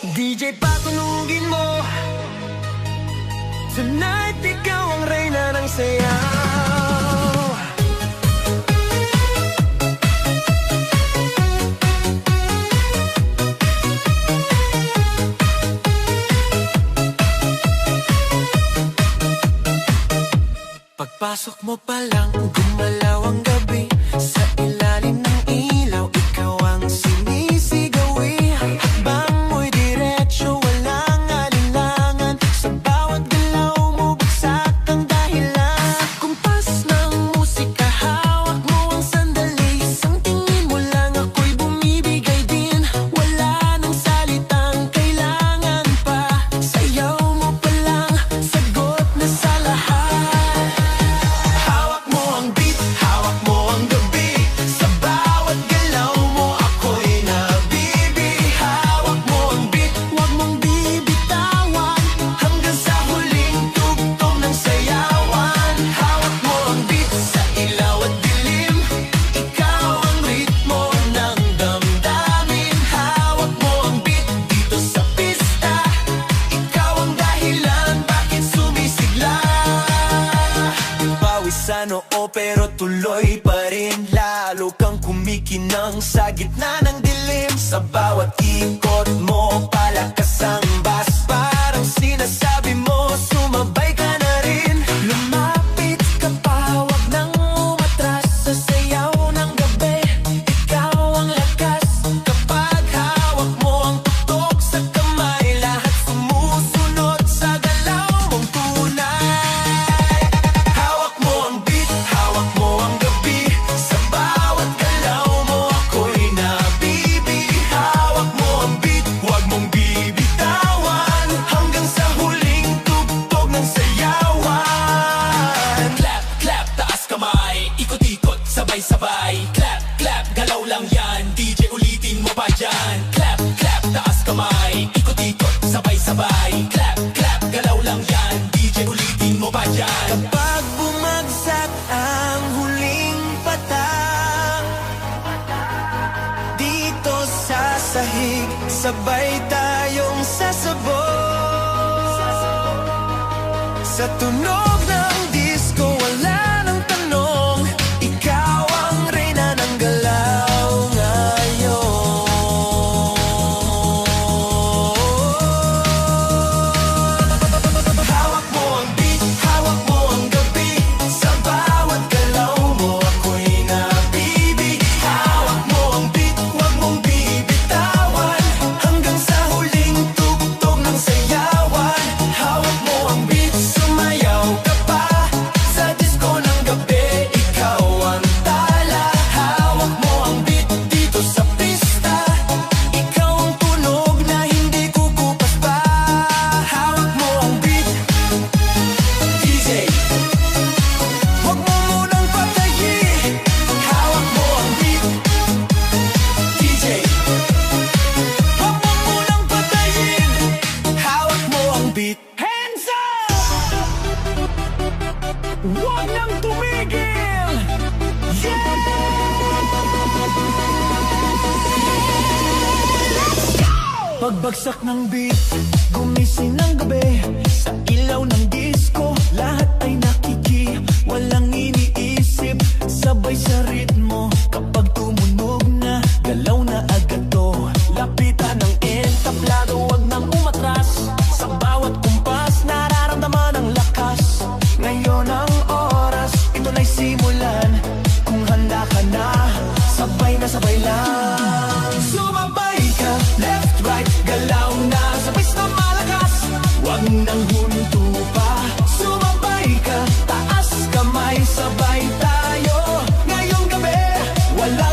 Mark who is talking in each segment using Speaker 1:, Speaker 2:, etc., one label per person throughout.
Speaker 1: DJ patunugin mo. Tonight ikaw ang reyna ng sayaw. Pagpasok mo pa lang, gumalaw ang gabi. Sa ilalim ng ilaw, ikaw ang sinisigawi. Hakbang mo'y diretso, walang alinlangan. Sa bawat galaw mo, bagsak ang dahilan. Kumpas ng musika, hawak mo ang sandali. Isang tingin mo lang, ako'y bumibigay din. Wala nang salitang kailangan pa. Sayaw mo pa lang, sagot na sa lahat. Pero tuloy pa rin, lalo kang kumikinang sa gitna ng dilim. Sa bawat ikot mo, palakas ang bass. Parang sinasabi mo, sumabay ka na rin. Lumapit ka pa, wag nang umatras. Sa sayaw ng gabi, ikaw ang lakas. Kapag hawak mo ang tuktok sa kamay, lahat sumusunod sa galaw mong tunay. Hawak mo ang beat, hawak mo ang gabi. Sa bawat galaw mo, ako'y nabibi. Hawak mo ang beat, huwag mong bibitawan. Hanggang sa huling tugtog ng sayawan. Clap, clap, taas kamay. Ikot-ikot, sabay-sabay. Clap, clap, galaw lang yan. DJ ulitin mo pa dyan. Clap, clap, taas kamay. Ikot-ikot, sabay-sabay. Clap, clap, galaw lang yan. DJ ulitin mo pa dyan. Kapag bumagsak ang huling patak, dito sa sahig, sabay tayong sasabog. Sa tunog ng disco, wala nang tanong. Ikaw ang reyna ng galaw ngayon. Hawak mo ang beat, hawak mo ang gabi. Sa bawat galaw mo, ako'y nabibi. Hawak mo ang beat, huwag mong bibitawan. Hanggang sa huling tugtog ng sayawan. Hawak mo ang beat, sumayaw ka pa. Sa disco ng gabi, ikaw ang tala. Hawak mo ang beat dito sa pista. Ikaw ang tunog na hindi kukupas pa. Hawak mo ang beat, DJ, huwag mo munang patayin. Hawak mo ang beat, DJ, huwag mo munang patayin. Hawak mo ang beat. Hands up! Huwag nang tumigil! Yeah! Pagbagsak ng beat, gumising ng gabi. Sa ilaw ng disco, lahat ay nakiki. Walang iniisip, sabay sa ritmo. Kapag tumunog na, galaw na agad to. Lapitan ng entablado, wag nang umatras. Sa bawat kumpas, nararamdaman ang lakas. Ngayon ang oras, ito na'y simulan. Kung handa ka na, sabay na sabay lang. Sumabay ka, left, right, galaw na. Sa pista malakas, wag nang huminto pa. Sumabay ka, taas kamay, sabay tayo. Ngayong gabi, wala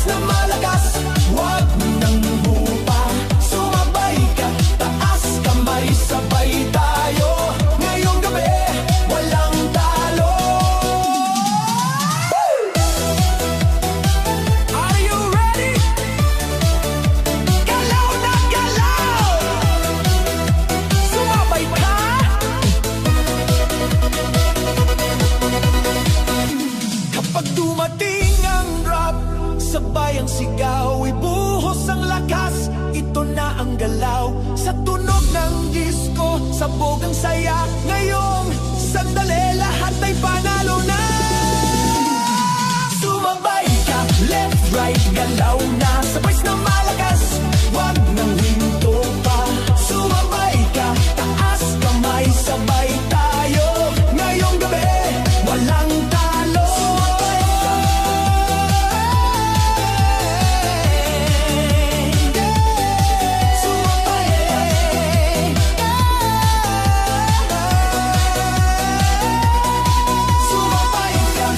Speaker 1: na malakas, wag nang hupa. Sumabay ka, taas kamay, sabay tayo. Ngayong gabi, walang talo. Are you ready? Galaw na galaw! Sumabay ka! Kapag dumating ang rap, sabay ang sigaw, ibuhos ang lakas, ito na ang galaw. Sa tunog ng disco, sabog ang saya. Ngayong sandali, lahat ay panalo na. Sumabay ka, left, right, galaw na. Sabay na malakas, wag nang hinto pa. Sumabay ka, taas kamay, sabay tayo. Ngayong gabi, walang talo. Sumabay ka. Sumabay ka.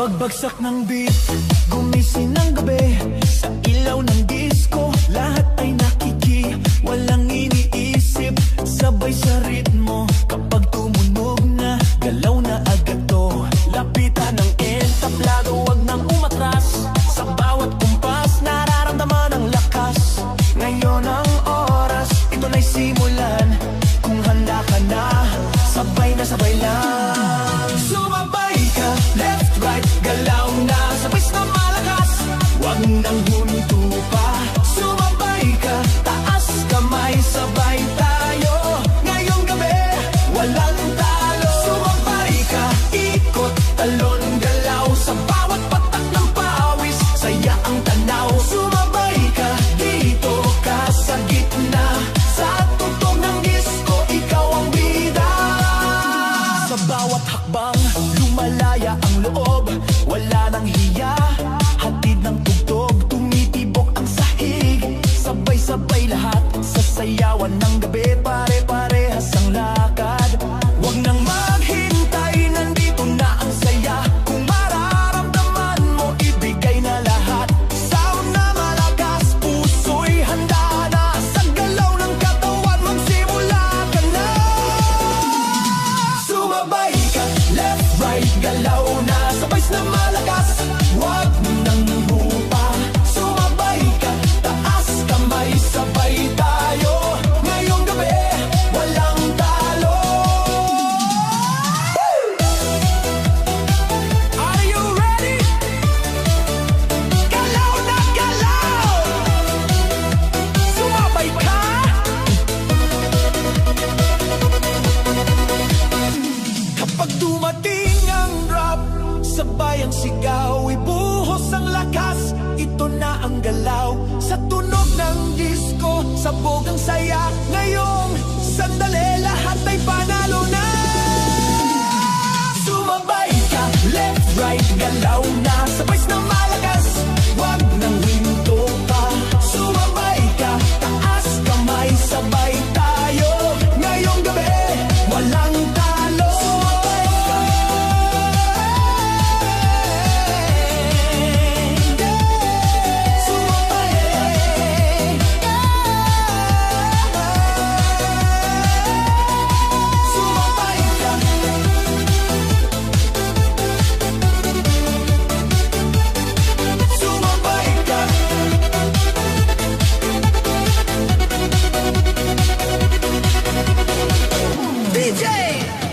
Speaker 1: Pagbagsak ng beat, gumising ng gabi. Sa ilaw ng disco, lahat ay nakiki. Walang iniisip, sabay sa ritmo. Kapag tumunog na, galaw na agad to. Lapitan ng entablado, wag nang umatras. Sa bawat kumpas, nararamdaman ang lakas. Ngayon ang oras, ito na'y simulan. Kung handa ka na, sabay lang. Sumabay ka, left, right, galaw na. Sabay na malakas, wag nang huminto pa. Sumabay ka, taas kamay, sabay tayo. Ngayong gabi, walang talo. Sumabay ka, ikot, talon, galaw. Sa bawat patak ng pawis, saya ang tanaw. Sumabay ka, dito ka sa gitna. Sa tugtog ng disco, ikaw ang bida. Sa bawat hakbang, lumalaya ang loob. Wala nang hiya, hatid ng tugtog. Tumitibok ang sahig, sabay-sabay lahat. Sasayawan ng gabi, pare-parehas ang lakad. Huwag nang maghintay, nandito na ang saya. Kung mararamdaman mo, ibigay na lahat. Sound na malakas, puso'y handa na. Sa galaw ng katawan, magsimula ka na. Sumabay ka, left, right, galaw na. Sabay na malakas, wag nang hupa. Sumabay ka, taas kamay, sabay tayo. Ngayong gabi, walang talo. Are you ready? Galaw na galaw! Sumabay ka! Kapag dumating ang drop, sabay ang sigaw, ibuhos ang lakas. Ito na ang galaw, sa tunog ng disco, sabog ang saya. Ngayong sandali, lahat ay panalo na. Sumabay ka, left, right, galaw na. Sabay na malakas, wag nang hinto pa. Sumabay ka, taas kamay, sabay tayo. Ngayong gabi, walang talo. Sumabay ka. Sumabay ka. Sumabay ka. DJ,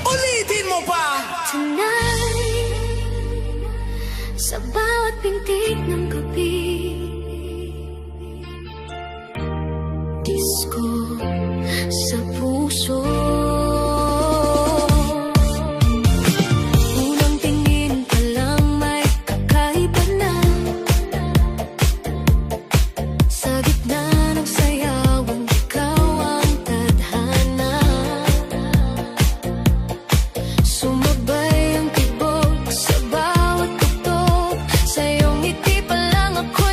Speaker 1: ulitin mo pa.
Speaker 2: Tonight, sa bawat pintig ng gabi, disco sa puso. Unang tingin pa lang may kakaiba na. Sa gitna ng sayawan, ikaw ang tadhana. Sumabay ang tibok sa bawat tugtog. Sa iyong ngiti pa lang ako'y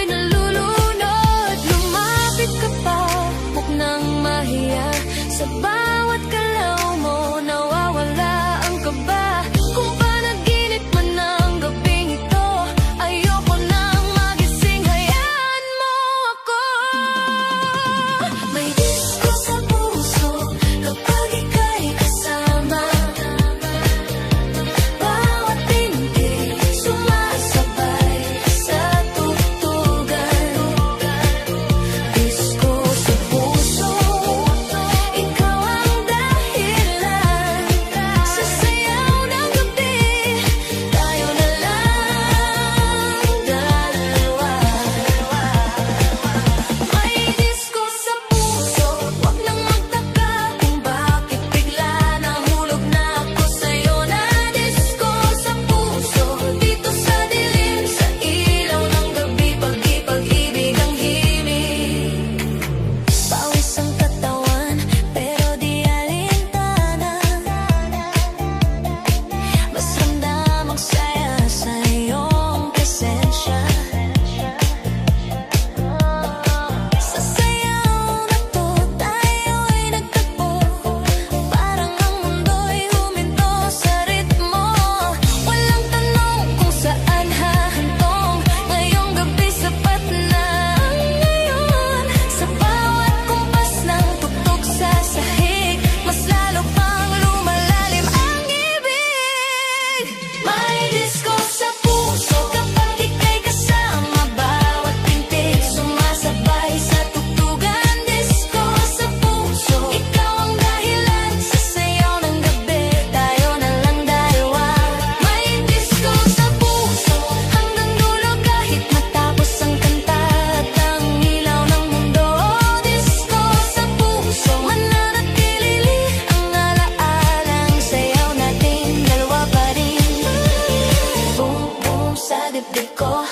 Speaker 2: dibdib ko,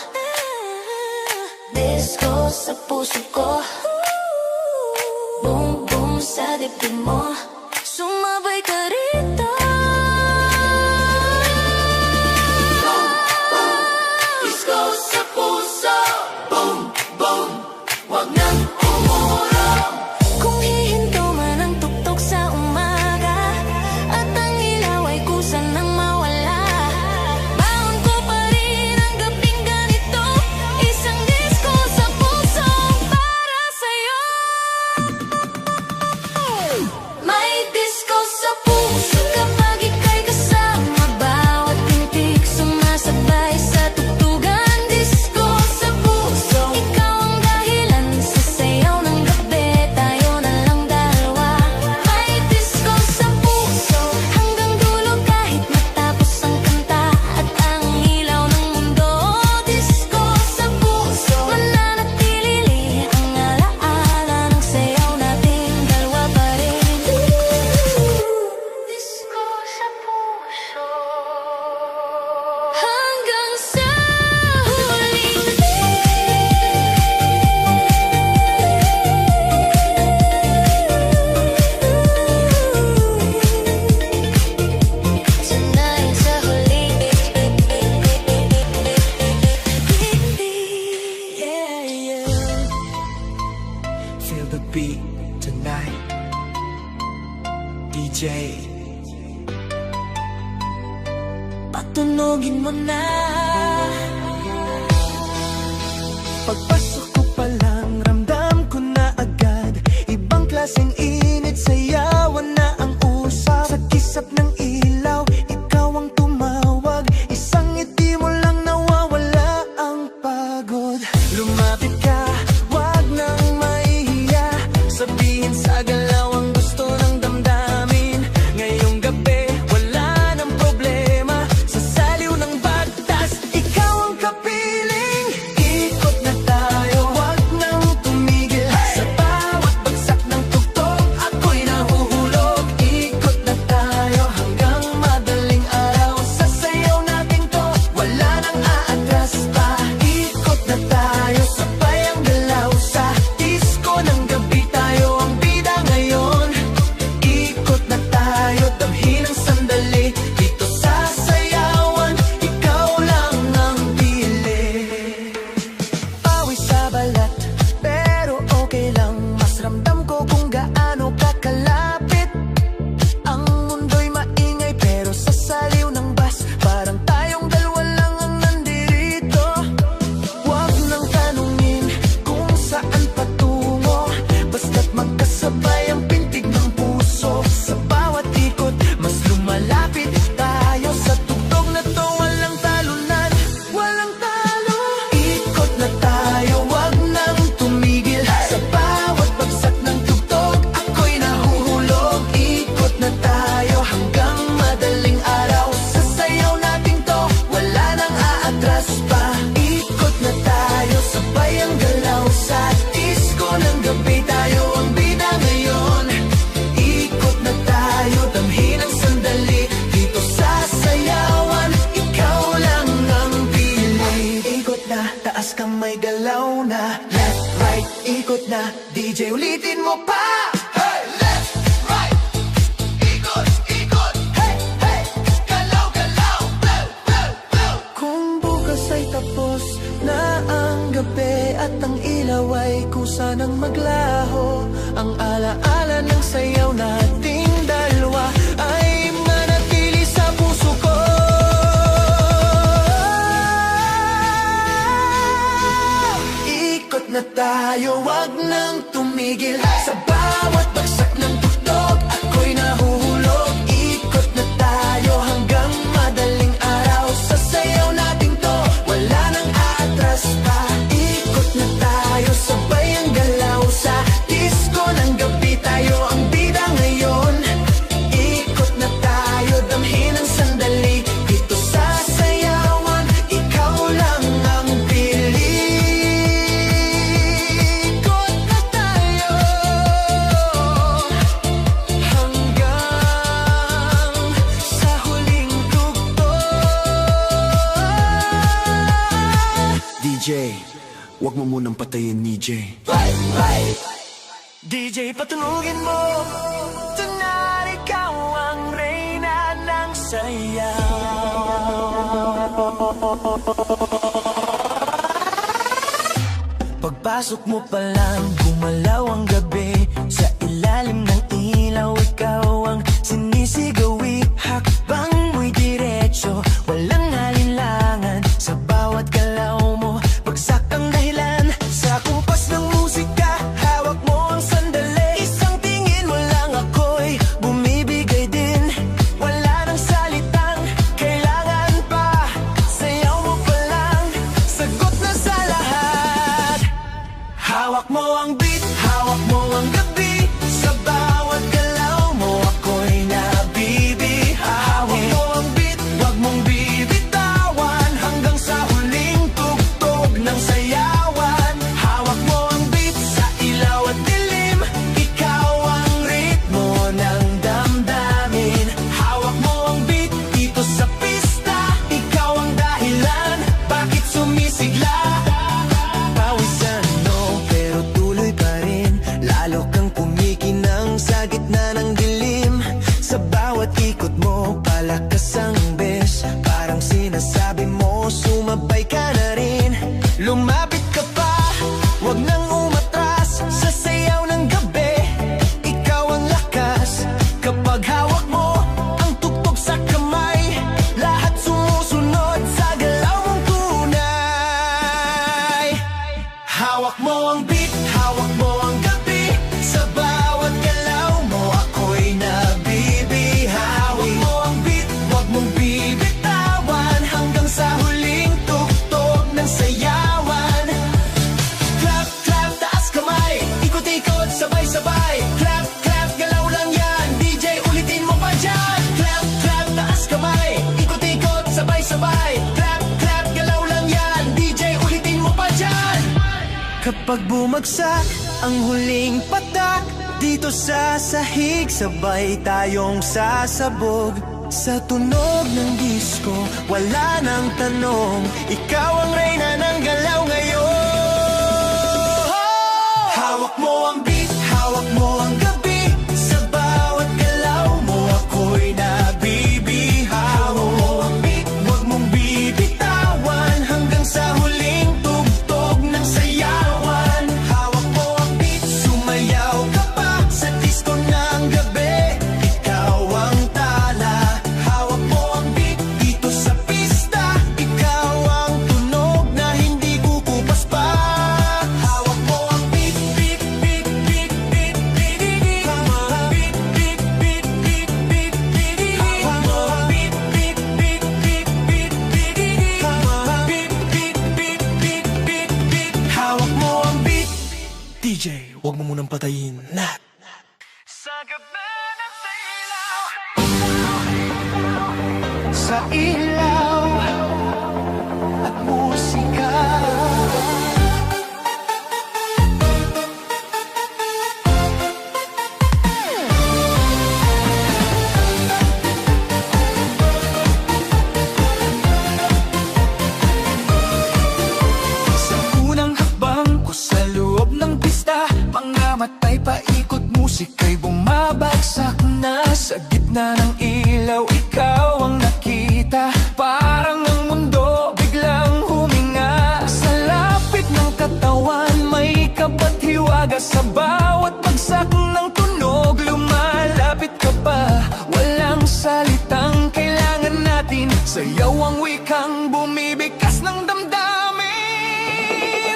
Speaker 2: disco sa puso ko, boom boom sa dibdib mo, sumabay ka rito.
Speaker 1: Disco sa puso, boom, boom, wag nang umurong.
Speaker 2: Kung hihinto man ang tuktok sa umaga, at ang ilaw ay kusa nang mawala, baon ko pa rin ang gabing ganito, isang disco sa puso para sa'yo. May disco sa puso kapag ika'y kasama, bawat tintig sumasabay sa tugtugan. Disco sa puso, ikaw ang dahilan sa sayaw ng gabi, tayo na lang dalawa. May disco sa puso, hanggang dulo kahit matapos ang kanta at ang ilaw ng mundo. Disco sa puso, mananatili ang alaala ng sayaw nating dalawa pa rin. Disco sa puso, hanggang sa huling tonight sa huling
Speaker 1: Yeah, yeah. Feel the beat tonight. DJ, patunogin mo na. Pagpasok ko pa lang, ramdam ko na agad, ibang klaseng init, sayawan na ang usap. Sa kisap ng ilaw, ikaw ang tumawag, isang ngiti mo lang nawawala ang pagod. Lumapit ka, wag nang mahihiya, sabihin sa galaw ang gusto ng damdamin. Ngayong gabi, wala nang problema, sa saliw ng bagtas, ikaw ang kapiling. Ikot na tayo, wag nang tumigil, sa bawat bagsak ng tugtog, ako'y nahuhulog. Ikot na tayo hanggang madaling araw, sa sayaw natin to, wala nang aatras pa. Ikot na tayo, sabay ang galaw sa disco ng gabi, tayo ang bida ngayon. Ikot na tayo, damhin ang sandali, dito sa sayawan, ikaw lang ang pili. Pawis sa balat, pero okay lang, mas ramdam ko kung gaano kakalapit. Ang mundo'y maingay, pero sa saliw ng bus, parang tayong dalawa lang ang nandirito. Huwag nang tanungin kung saan patungo, basta't magkasabay ang pintig ng puso. Sa bawat ikot, mas lumalapit tayo, sa tugtog na to, walang talunan, walang talo. Ikot na tayo, wag nang tumigil, sa bawat bagsak ng tugtog, ako'y nahuhulog. Ikot na tayo hanggang madaling araw, sa sayaw natin to, wala nang aatras pa. Ikot na tayo, sabay ang galaw sa disco ng gabi, tayo ang bida ngayon. Ikot na tayo, damhin ang sandali, dito sa sayawan, ikaw lang ang pili. Ikot na, taas kamay, galaw na, left, right, ikot na, DJ ulitin mo pa. Hey, left, right, ikot, ikot, hey, hey, galaw, galaw, blow, blow, blow. Kung bukas ay tapos na ang gabi at ang ilaw ay kusa ng maglaho, ang alaala ng sayaw nating dalawa ay manatili sa puso ko. Ikot na tayo, wag nang tumigil, sa bawat bagsak ng tugtog, ako'y nahuhulog. Ikot na tayo hanggang madaling araw, sa sayaw natin to, wala nang aatras pa. Ikot na tayo, sabay ang galaw sa disco ng gabi, tayo ang bida ngayon. Ikot na tayo, damhin ang sandali, dito sa sayawan, ikaw lang ang pili. Ikot na tayo, DJ, wag mo munang patayin ni J. DJ, patunugin mo. Tonight, ikaw ang reyna ng sayaw. Pagpasok mo pa lang, gumalaw ang gabi. Sa ilalim ng ilaw, ikaw ang sinisigawi. Hakbang mo'y diretso, walang alinlangan. Sa bawat galaw mo, bagsak ang dahilan. Sa kumpas ng musika, hawak mo ang sandali. Isang tingin mo lang ako'y bumibigay din. Wala nang salitang kailangan pa. Sayaw mo pa lang, sagot na sa lahat. Hawak mo ang beat, hawak mo ang gabi. Sa bawat galaw mo, ako'y nabibi. Hawak mo ang beat, wag mong bibitawan. Hanggang sa huling tugtog ng sayawan. Hawak mo ang beat sa ilaw at dilim. Ikaw ang ritmo ng damdamin. Hawak mo ang beat dito sa pista. Ikaw ang dahilan, bakit sumisigla? Pawisan no, pero tuloy pa rin. Lalo kang kumikinang sa gitna ng dilim. Sa bawat ikot mo, palakas ang bes. Parang sinasabi mo, sumabay ka na rin. Lumapit ka pa, wag nang umatras. Sa sayaw ng gabi, ikaw ang lakas. Kapag hawak mo ang tugtog sa kamay, lahat sumusunod sa galaw mong tunay. Hawak mo ang beat, hawak mo ang gabi. Sa bawat galaw mo, ako'y nabibi. Hawak mo ang beat, wag mong bibitawan. Hanggang sa huling tugtog ng sayawan. Clap, clap, taas kamay. Ikot-ikot, sabay-sabay. Clap, clap, galaw lang yan. DJ, ulitin mo pa dyan. Clap, clap, taas kamay. Ikot-ikot, sabay-sabay. Clap, clap, galaw lang yan. DJ, ulitin mo pa dyan. Kapag bumagsak ang huling patak, dito sa sahig, sabay tayong sasabog. Sa tunog ng disco, wala nang tanong. Ikaw ang reyna ng galaw ngayon. Hawak mo ang beat, hawak mo ang gabi. Sa bawat galaw mo, ako'y nabibi. Hawak mo ang beat, wag mong bibitawan. Hanggang sa huling tugtog ng sayawan. Hawak mo ang beat, sumayaw ka pa. Sa disco ng gabi, ikaw ang tala. Hawak mo ang beat dito sa pista. Ikaw ang tunog na hindi kukupas pa. Hawak mo ang beat, beat, beat, beat, beat, beat, beat. Beat, beat, beat, beat, beat, beat. Hawak mo ang beat, beat, beat, beat, beat, beat. Beat, beat, beat, beat, beat, beat. Hawak mo ang beat. DJ, wag mo munang patayin. Sa gabi ng sa ilaw at musika. Sa unang hakbang ko sa loob ng pista, mga matay paikot, musika'y bumabagsak na. Sa gitna ng ilaw, ikaw ang nakita. Parang ang mundo biglang huminga. Sa lapit ng katawan, may kapat-hiwaga. Sa bawat bagsak ng tunog, lumalapit ka pa. Walang salitang kailangan natin. Sayaw ang wikang bumibigkas ng damdamin.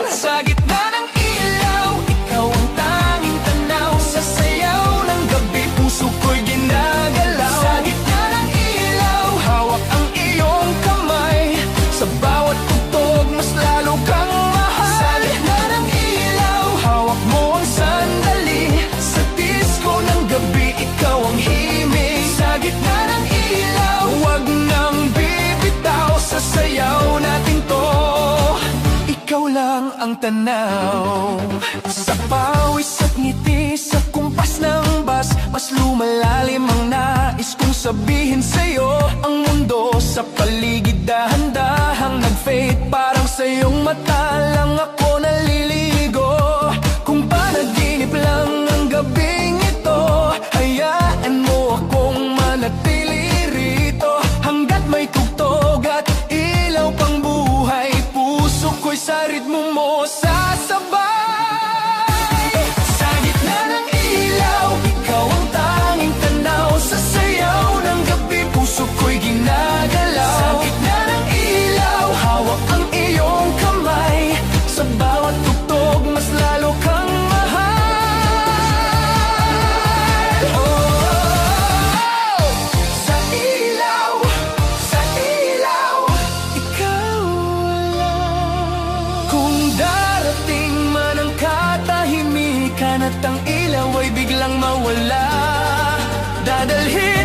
Speaker 1: Sa gitna ng ilaw, ikaw ang tanging tanaw. Sa sayaw ng gabi, puso ko'y ginagalaw. Sa gitna ng ilaw, hawak ang iyong kamay. Sa bawat tugtog, mas lalo kang mahal. Sa gitna ng ilaw, hawak mo ang sandali. Sa disco ng gabi, ikaw ang himig. Sa gitna ng ilaw, wag nang bibitaw. Sa sayaw natin to, ikaw lang ang tanaw. Sa pawis at ngiti, sa kumpas ng bas, mas lumalalim ang nais kong sabihin sa'yo. Ang mundo sa paligid dahan-dahang nag-fade, parang sa'yong mata lang ako naliligo. Kung panaginip lang ang gabing ito, hayaan mo akong manatili rito. Hanggat may tugtog at ilaw pang buhay, puso ko'y sa ritmo mo sasabay. Sa gitna ng ilaw, ikaw ang tanging tanaw. Sa sayaw ng gabi, puso ko'y ginagalaw. Sa gitna ng ilaw, hawak ang iyong kamay. Sa bawat tugtog, mas lalo kang mahal. Oh, sa ilaw, ikaw lang. Kung darating man ang katahimikan at ang ilaw ay biglang mawala, dadalhin